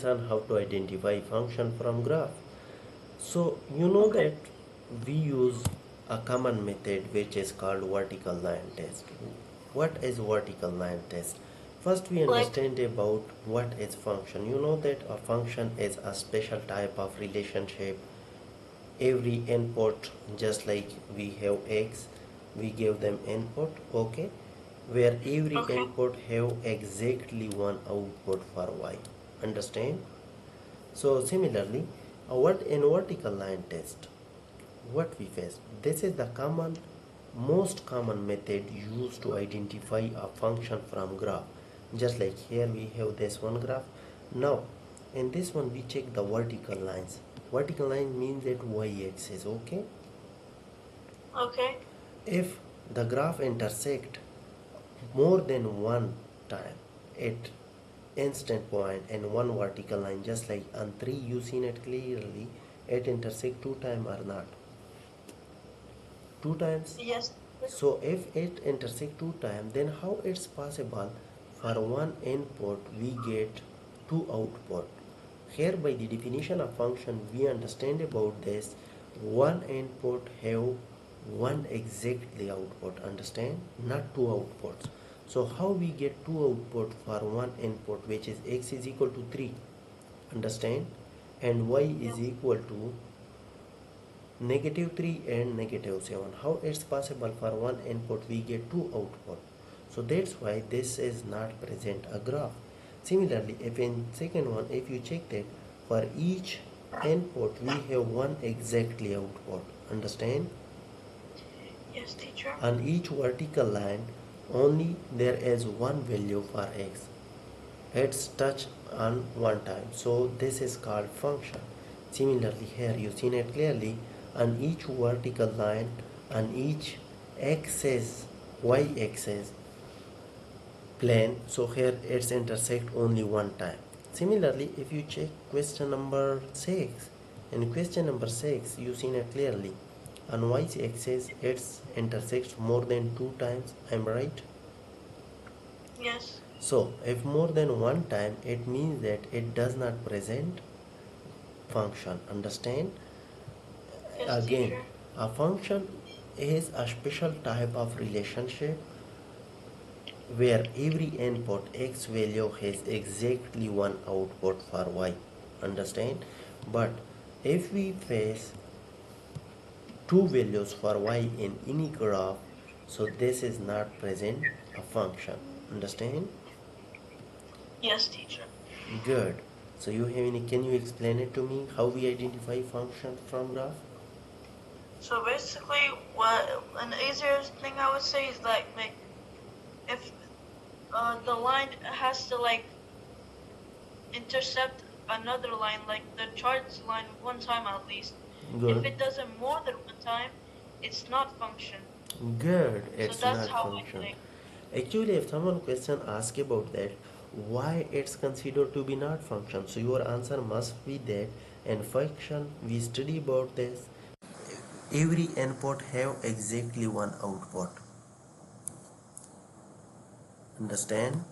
lesson how to identify function from graph. So you know Okay. that we use a common method which is called vertical line test. What is vertical line test? First we Like, understand about what is function. You know that a function is a special type of relationship. Every input, just like we have x, we give them input, okay, where every okay. input have exactly one output for y. Understand? So similarly, what in vertical line test, what we face, this is the most common method used to identify a function from graph. Just like here we have this one graph. Now in this one we check the vertical lines. Vertical line means that y-axis, okay. Okay. If the graph intersect more than one time at instant point and one vertical line, just like on 3 you seen it clearly, it intersect two times or not, two times. Yes. So if it intersect two times, then how it's possible for one input we get two output? Here by the definition of function we understand about this, one input have one exactly output, understand, not two outputs. So how we get two output for one input, which is x is equal to 3, understand, and y is Yes. equal to -3 and -7. How it's possible for one input we get two output? So that's why this is not present a graph. Similarly, if in second one, if you check that for each input we have one exactly output, understand, Yes, teacher. on each vertical line only there is one value for x, it's touched on one time, so this is called function. Similarly here you seen it clearly, on each vertical line, on each axis, y-axis plane, so here it's intersect only one time. Similarly if you check question number 6, in question number 6 you seen it clearly, on y-axis it's intersects more than two times, I'm right. Yes. So if more than one time, it means that it does not present function, understand. Yes, Again, teacher. a function is a special type of relationship where every input x value has exactly one output for y, understand. But if we face two values for y in any graph, so this is not present a function, understand. Yes, teacher. Good. So you have any, can you explain it to me how we identify function from graph? So basically, what an easier thing I would say is like if the line has to like intercept another line, like the chart's line, one time at least. If Good. it does it more than one time, it's not function. Good. So It's that's not how I function. think. Actually, if someone question ask about that, why it's considered to be not function, so your answer must be that in function we study about this. Every input have exactly one output. Understand?